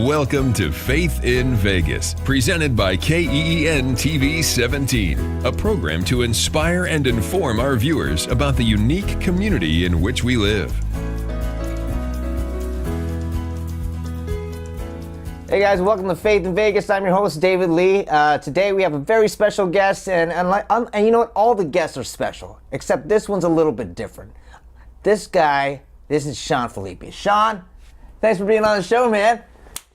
Welcome to Faith in Vegas, presented by KEEN TV 17, a program to inspire and inform our viewers about the unique community in which we live. Hey guys, welcome to Faith in Vegas. I'm your host, David Lee. Today we have a very special guest, and you know what? All the guests are special, except this one's a little bit different. This is Shawn Felipe. Shawn, thanks for being on the show, man.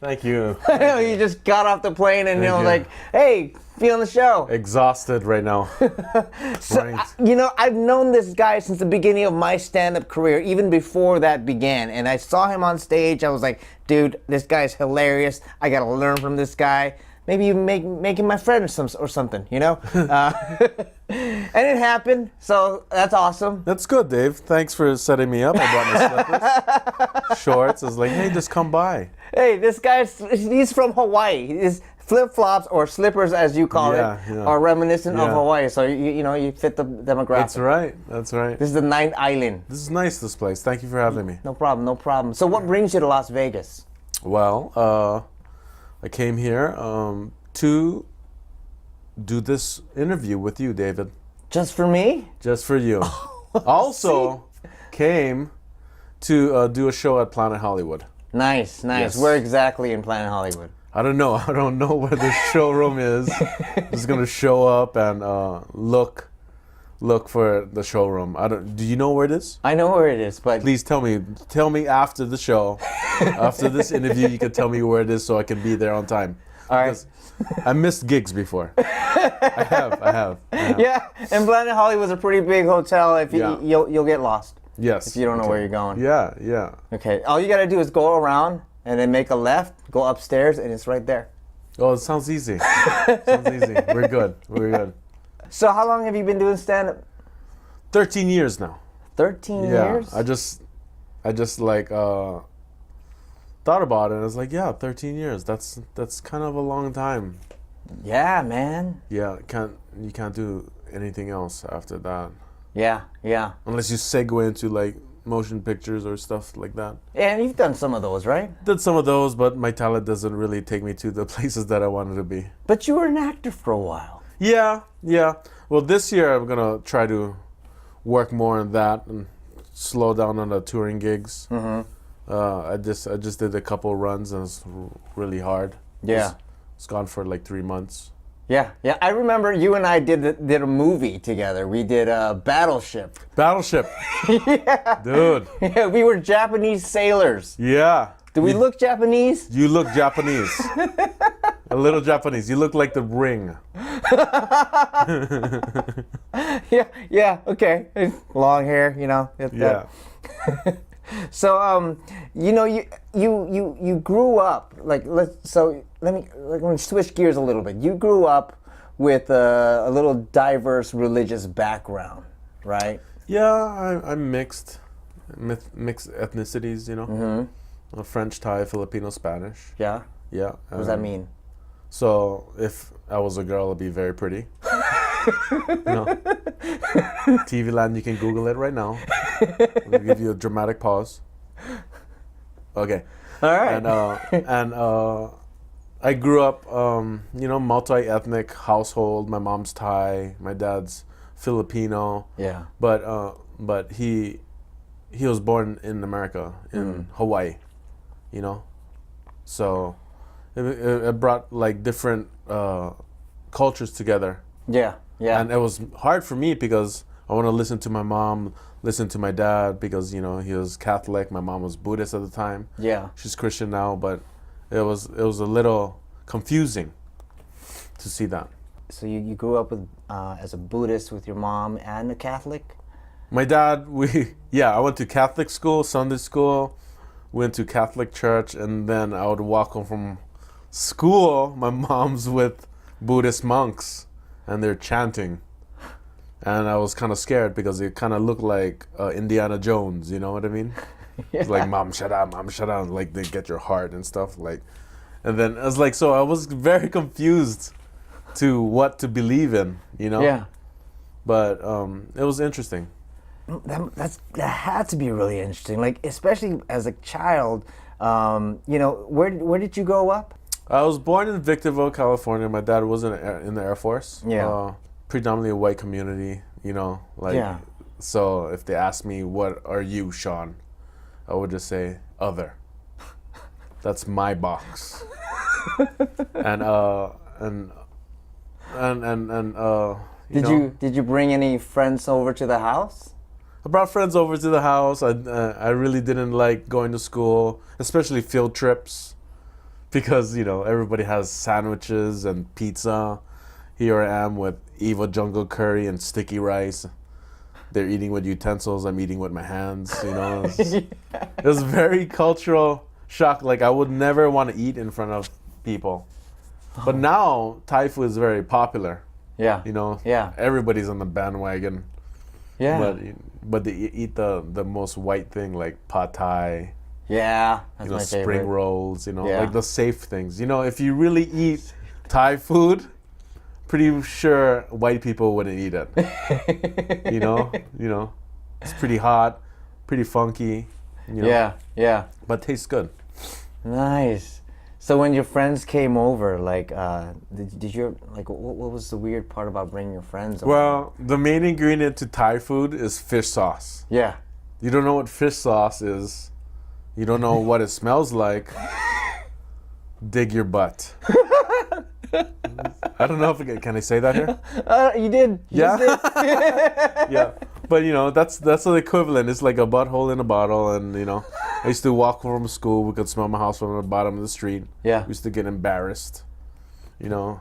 Thank you. You just got off the plane and like, hey, be on the show. Exhausted right now. So, I've known this guy since the beginning of my stand-up career, even before that began. And I saw him on stage. I was like, dude, this guy's hilarious. I got to learn from this guy. Maybe you make him my friend or something, you know? And it happened, so that's awesome. That's good, Dave. Thanks for setting me up. I brought my slippers, shorts. I was like, hey, just come by. Hey, this he's from Hawaii. His flip-flops, or slippers as you call it, are reminiscent of Hawaii. So, you fit the demographic. That's right. This is the 9th island. This is nice, this place. Thank you for having me. No problem. So what brings you to Las Vegas? Well, I came here to do this interview with you, David. Just for me? Just for you. Also, came to do a show at Planet Hollywood. Nice. Yes. Where exactly in Planet Hollywood? I don't know. I don't know where the showroom is. I'm just gonna show up and look for the showroom. Do you know where it is? I know where it is, but please tell me after the show, after this interview, you can tell me where it is so I can be there on time. All right. I missed gigs before. I have. Yeah, and Planet Hollywood's a pretty big hotel. If you'll get lost. Yes. If you don't know where you're going. Yeah. Okay. All you gotta do is go around and then make a left, go upstairs, and it's right there. Oh, it sounds easy. We're good. So how long have you been doing stand-up? 13 years now. 13 years? I just like thought about it and I was like, 13 years. That's kind of a long time. Yeah, man. Yeah, you can't do anything else after that. Yeah. Unless you segue into like motion pictures or stuff like that. Yeah, and you've done some of those, right? Did some of those, but my talent doesn't really take me to the places that I wanted to be. But you were an actor for a while. Yeah. Well, this year I'm gonna try to work more on that and slow down on the touring gigs. Mm-hmm. I just did a couple runs and it's really hard. Yeah. It's gone for like 3 months. Yeah. I remember you and I did a movie together. We did Battleship. Yeah. Dude. Yeah, we were Japanese sailors. Yeah. Do we look Japanese? You look Japanese. A little Japanese. You look like the Ring. Yeah, okay. Long hair, Yeah. So, you grew up let me switch gears a little bit. You grew up with a little diverse religious background, right? Yeah, I'm mixed ethnicities, Mm-hmm. French, Thai, Filipino, Spanish. Yeah. Yeah. What does that mean? So if I was a girl, I'd be very pretty. TV Land, you can Google it right now. I'll give you a dramatic pause. Okay. All right. And I grew up, multi-ethnic household. My mom's Thai, my dad's Filipino. Yeah. But he was born in America, in Hawaii, So it brought like different cultures together. Yeah. And it was hard for me because I want to listen to my mom, listen to my dad because, he was Catholic. My mom was Buddhist at the time. Yeah. She's Christian now, but it was a little confusing to see that. So you grew up with as a Buddhist with your mom and a Catholic? My dad, I went to Catholic school, Sunday school, went to Catholic church, and then I would walk home from school. My mom's with Buddhist monks, and they're chanting. And I was kind of scared because it kind of looked like Indiana Jones, you know what I mean? Yeah. It's like, Mom, shut up, like they get your heart and stuff. And then I was like, so I was very confused to what to believe in, Yeah. But it was interesting. That had to be really interesting, like especially as a child. You know, where did you grow up? I was born in Victorville, California. My dad was in the Air Force. Yeah. Predominantly a white community, you know, like. Yeah. So if they ask me, what are you, Shawn? I would just say, other. That's my box. and Did you bring any friends over to the house? I brought friends over to the house. I really didn't like going to school, especially field trips, because, you know, everybody has sandwiches and pizza. Here I am with evil jungle curry and sticky rice. They're eating with utensils. I'm eating with my hands. You know, it was very cultural shock. Like, I would never want to eat in front of people. But now Thai food is very popular. Yeah. You know. Yeah. Everybody's on the bandwagon. Yeah. But they eat the most white thing, like pad thai. Yeah. That's You know, my spring favorite. rolls. You know, Yeah. like the safe things. You know, if you really eat Thai food, pretty sure white people wouldn't eat it. you know, it's pretty hot, pretty funky. You know, Yeah. Yeah. but tastes good. Nice. So when your friends came over, like, did you like what was the weird part about bringing your friends over? Well, the main ingredient to Thai food is fish sauce. Yeah. You don't know what fish sauce is. You don't know what it smells like. Dig your butt. I don't know if can I say that here? You did. You Yeah? just did. Yeah. But you know, that's the equivalent. It's like a butthole in a bottle, and you know, I used to walk from school. We could smell my house from the bottom of the street. Yeah. We used to get embarrassed, you know,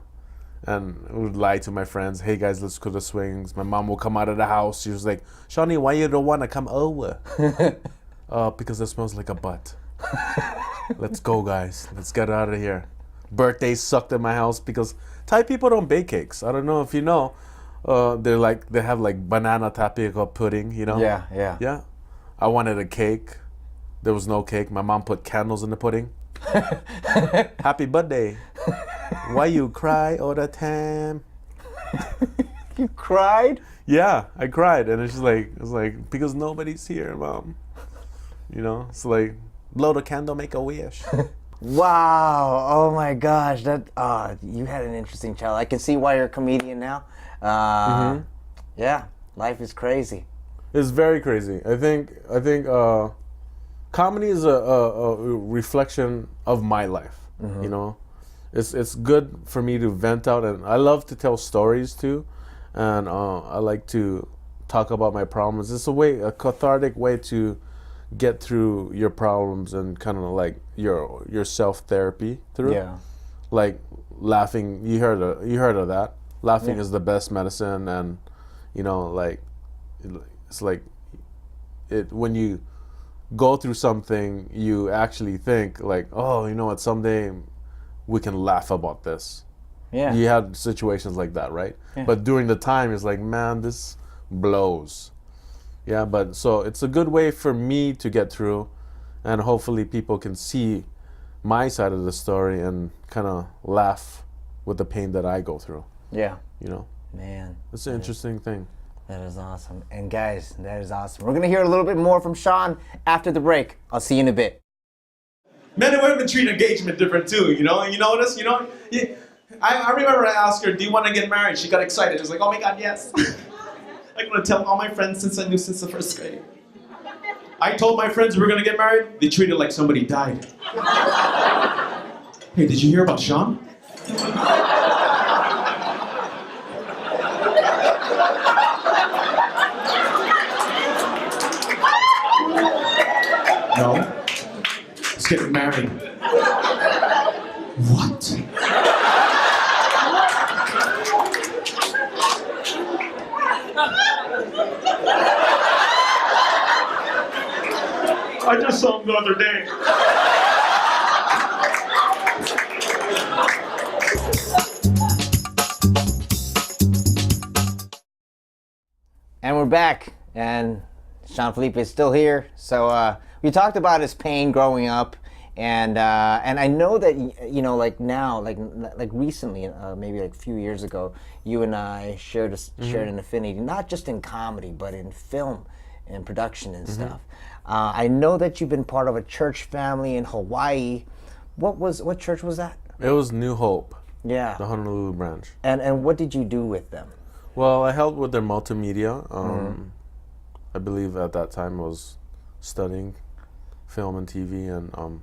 and I would lie to my friends. Hey guys, let's go to the swings. My mom will come out of the house. She was like, Shawnee, why you don't want to come over? Because it smells like a butt. Let's go, guys. Let's get out of here. Birthdays sucked at my house because Thai people don't bake cakes. I don't know if you know. They have like banana tapioca pudding, you know? Yeah. Yeah. Yeah. I wanted a cake. There was no cake. My mom put candles in the pudding. Happy birthday. Why you cry all the time? You cried? Yeah, I cried, and it's like because nobody's here, Mom. You know, it's like blow the candle, make a wish. Wow! Oh my gosh, that you had an interesting child. I can see why you're a comedian now. Yeah, life is crazy. It's very crazy. I think comedy is a reflection of my life. You know, it's good for me to vent out, and I love to tell stories too, and I like to talk about my problems. It's a cathartic way to get through your problems and kind of like your self therapy through. Yeah. Like laughing, you heard of that. Laughing is the best medicine, and you know, like it's like it when you go through something, you actually think like, oh, you know what, someday we can laugh about this. Yeah. You had situations like that, right? Yeah. But during the time, it's like, man, this blows. Yeah, but so it's a good way for me to get through, and hopefully people can see my side of the story and kind of laugh with the pain that I go through. Yeah. You know, Man. it's an interesting thing. That is awesome. And guys, that is awesome. We're going to hear a little bit more from Shawn after the break. I'll see you in a bit. Men and women treat engagement different too, you know? You notice, you know? I remember I asked her, do you want to get married? She got excited. She was like, oh my God, yes. I'm going to tell all my friends since I knew since the first grade. I told my friends we were going to get married. They treated it like somebody died. Hey, did you hear about Shawn? No. He's getting married. What? I just saw him the other day. And we're back, and Shawn Felipe is still here. So we talked about his pain growing up, and I know that you know, like now, like recently, maybe like a few years ago, you and I shared an affinity, not just in comedy, but in film and production and stuff. I know that you've been part of a church family in Hawaii. What church was that? It was New Hope, Yeah. the Honolulu branch. And what did you do with them? Well, I helped with their multimedia. I believe at that time I was studying film and TV, and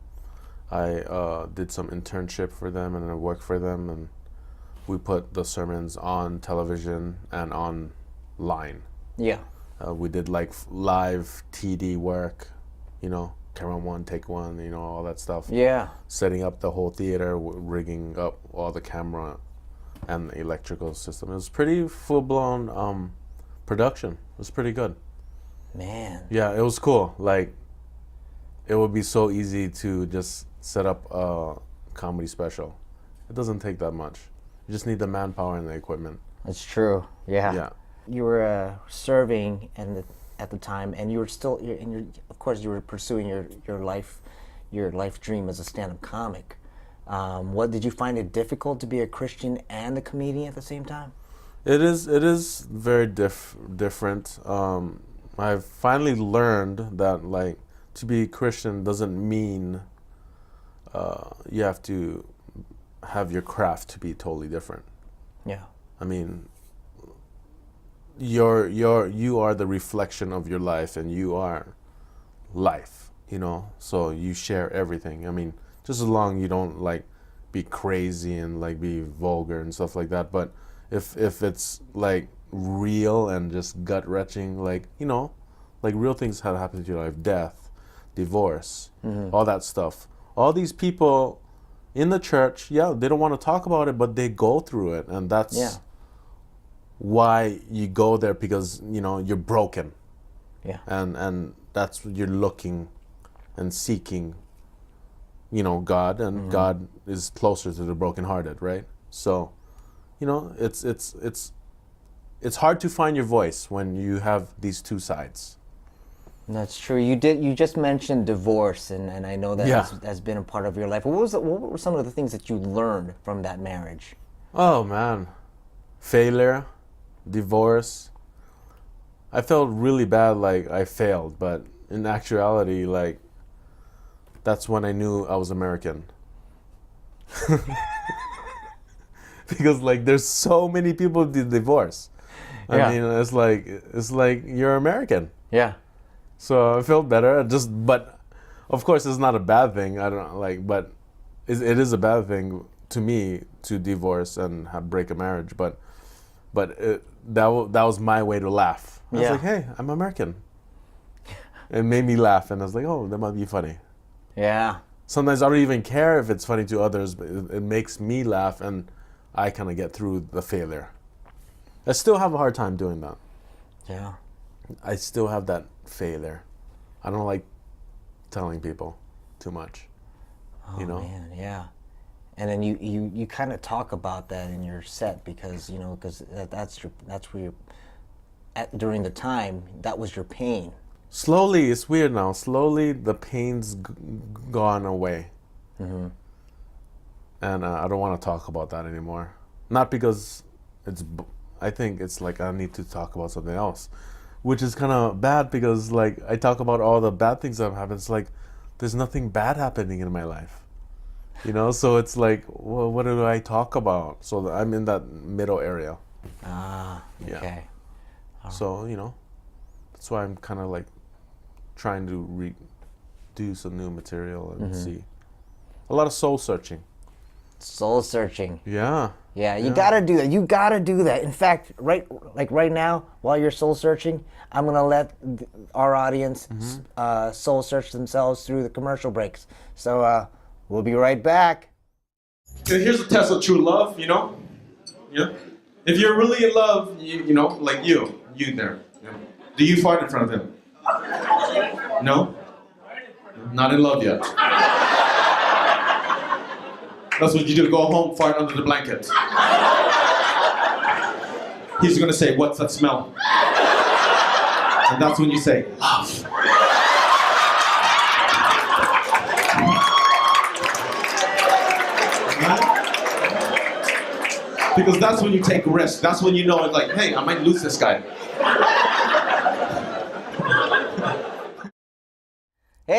I did some internship for them, and I worked for them, and we put the sermons on television and online. Yeah. We did like live TD work, camera one, take one, all that stuff. Yeah. Setting up the whole theater, rigging up all the camera and the electrical system. It was pretty full-blown production. It was pretty good. Man. Yeah, it was cool. Like, it would be so easy to just set up a comedy special. It doesn't take that much. You just need the manpower and the equipment. That's true. Yeah. Yeah. You were serving at the time, and you were still, of course, you were pursuing your life dream as a stand-up comic. What did you find it difficult to be a Christian and a comedian at the same time? It is very different. I've finally learned that, like, to be Christian doesn't mean you have to have your craft to be totally different. Yeah. I mean, you are the reflection of your life, and you are life, so you share everything. I mean, just as long you don't like be crazy and like be vulgar and stuff like that, but if it's like real and just gut-wrenching, like real things have happened to your life, death, divorce, all that stuff, all these people in the church, they don't want to talk about it, but they go through it, and that's why you go there, because you're broken, and that's what you're looking and seeking, God, and God is closer to the brokenhearted, right? So it's hard to find your voice when you have these two sides. That's true. You just mentioned divorce, and I know that has been a part of your life. What were some of the things that you learned from that marriage? Oh man, failure, divorce. I felt really bad, like I failed, but in actuality, like, that's when I knew I was American. Because like there's so many people who did divorce. I mean, it's like you're American. Yeah. So I felt better. But of course, it's not a bad thing. I don't like, but it is a bad thing to me to divorce and break a marriage. But that was my way to laugh. I was like, hey, I'm American. It made me laugh, and I was like, oh, that might be funny. Yeah. Sometimes I don't even care if it's funny to others, but it makes me laugh, and I kind of get through the failure. I still have a hard time doing that. Yeah. I still have that failure. I don't like telling people too much. Oh man, yeah. And then you kind of talk about that in your set, because that's where you during the time that was your pain. Slowly, it's weird now. Slowly, the pain's gone away. And I don't want to talk about that anymore. Not because I think it's like I need to talk about something else, which is kind of bad, because like I talk about all the bad things that have happened. It's like there's nothing bad happening in my life, so it's like, well, what do I talk about? So I'm in that middle area. Okay. So that's why I'm kind of like trying to do some new material and see a lot of soul searching. Soul searching. Yeah. Yeah, you gotta do that. You gotta do that. In fact, right now, while you're soul searching, I'm gonna let our audience soul search themselves through the commercial breaks. So we'll be right back. Here's a test of true love, Yeah. If you're really in love, like you there. Do you fart in front of him? No? Not in love yet. That's what you do. Go home, fart under the blanket. He's gonna say, "What's that smell?" And that's when you say, "Love." Because that's when you take a risk. That's when you know it's like, hey, I might lose this guy.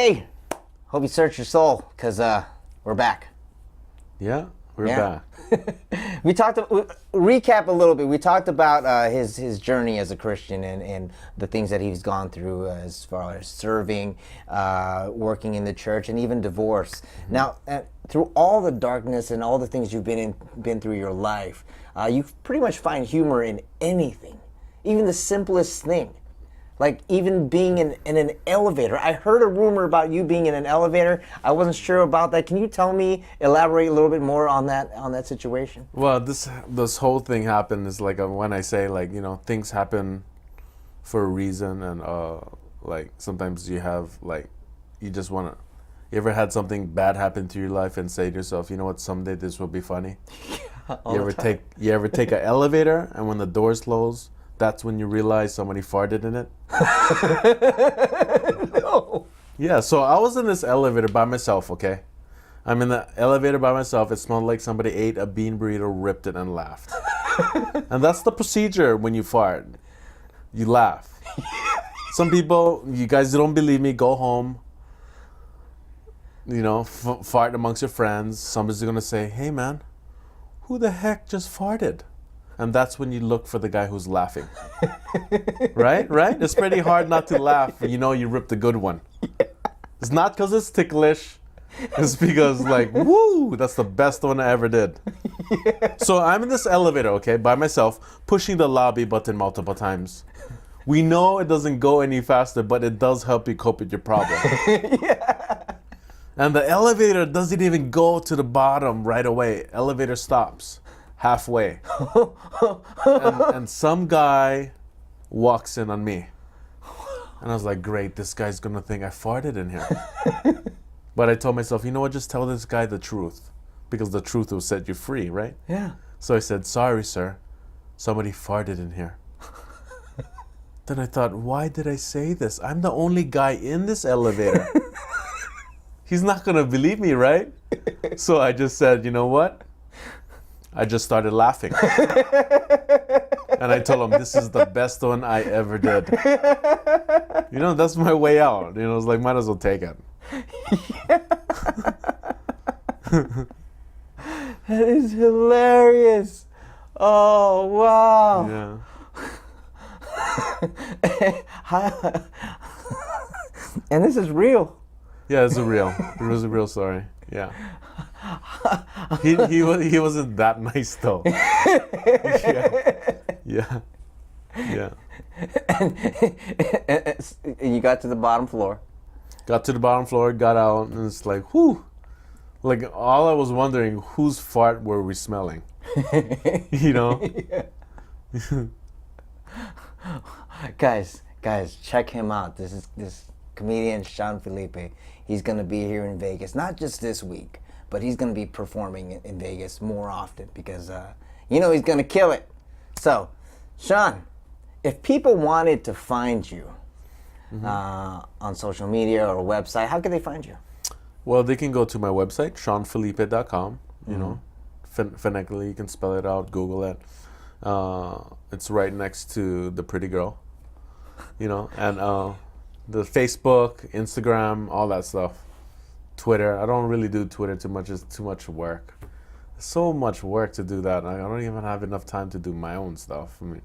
Hey, hope you search your soul, because we're back. Yeah, we're back. We recap a little bit. We talked about his journey as a Christian and the things that he's gone through as far as serving, working in the church, and even divorce. Now, through all the darkness and all the things you've been through your life, you pretty much find humor in anything, even the simplest thing. Like even being in an elevator. I heard a rumor about you being in an elevator. I wasn't sure about that. Can you elaborate a little bit more on that situation? Well, this whole thing happened is like when I say like, things happen for a reason, and like sometimes you have like, you just want to, you ever had something bad happen to your life and say to yourself, you know what, someday this will be funny? You ever take an elevator and when the doors close, that's when you realize somebody farted in it? No. Yeah, so I was in this elevator by myself, okay? I'm in the elevator by myself. It smelled like somebody ate a bean burrito, ripped it, and laughed. And that's the procedure when you fart. You laugh. Some people, you guys don't believe me, go home. Fart amongst your friends. Somebody's going to say, hey, man, who the heck just farted? And that's when you look for the guy who's laughing. Right? It's pretty hard not to laugh when you ripped a good one. It's not because it's ticklish. It's because like, woo, that's the best one I ever did. Yeah. So I'm in this elevator, okay, by myself, pushing the lobby button multiple times. We know it doesn't go any faster, but it does help you cope with your problem. Yeah. And the elevator doesn't even go to the bottom right away. Elevator stops halfway. and some guy walks in on me. And I was like, great, this guy's gonna think I farted in here. But I told myself, you know what, just tell this guy the truth. Because the truth will set you free, right? Yeah. So I said, sorry, sir, somebody farted in here. Then I thought, why did I say this? I'm the only guy in this elevator. He's not gonna believe me, right? So I just said, you know what? I just started laughing. And I told him, this is the best one I ever did. That's my way out. It's like, might as well take it. Yeah. That is hilarious. Oh, wow. Yeah. And this is real. Yeah, it was a real story. Yeah. He wasn't that nice though. Yeah. And you got to the bottom floor. Got to the bottom floor, got out, and it's like, whew. Like all I was wondering, whose fart were we smelling? Guys, check him out. This comedian Shawn Felipe. He's gonna be here in Vegas, not just this week, but he's gonna be performing in Vegas more often because he's gonna kill it. So, Shawn, if people wanted to find you on social media or a website, how can they find you? Well, they can go to my website, ShawnFelipe.com. Phonetically, you can spell it out, Google it. It's right next to the pretty girl, and the Facebook, Instagram, all that stuff. Twitter. I don't really do Twitter too much. It's too much work. So much work to do that. I don't even have enough time to do my own stuff. I mean,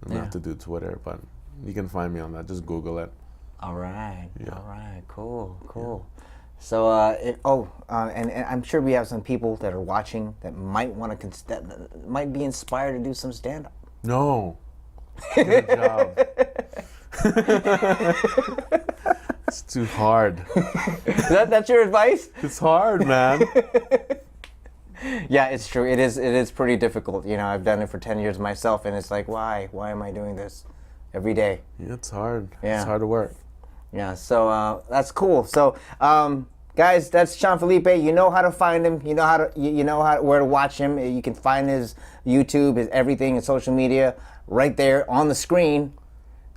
I don't have to do Twitter, but you can find me on that. Just Google it. All right. Yeah. All right. Cool. Yeah. So, and I'm sure we have some people that are watching that might want to that might be inspired to do some stand-up. No. Good job. It's too hard. That's your advice? It's hard, man. Yeah, it's true. It is pretty difficult. I've done it for 10 years myself, and it's like, why am I doing this every day? Yeah, it's hard. Yeah. It's hard to work. Yeah, so that's cool. So, guys, that's Shawn Felipe. You know how to find him. You know where to watch him. You can find his YouTube, his everything, his social media right there on the screen.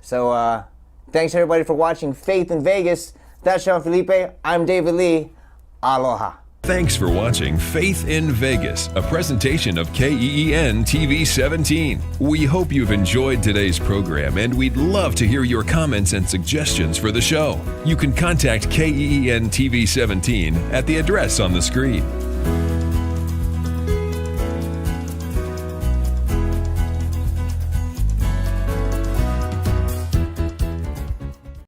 So, thanks everybody for watching Faith in Vegas. That's Shawn Felipe. I'm David Lee. Aloha. Thanks for watching Faith in Vegas, a presentation of KEEN TV 17. We hope you've enjoyed today's program, and we'd love to hear your comments and suggestions for the show. You can contact KEEN TV 17 at the address on the screen.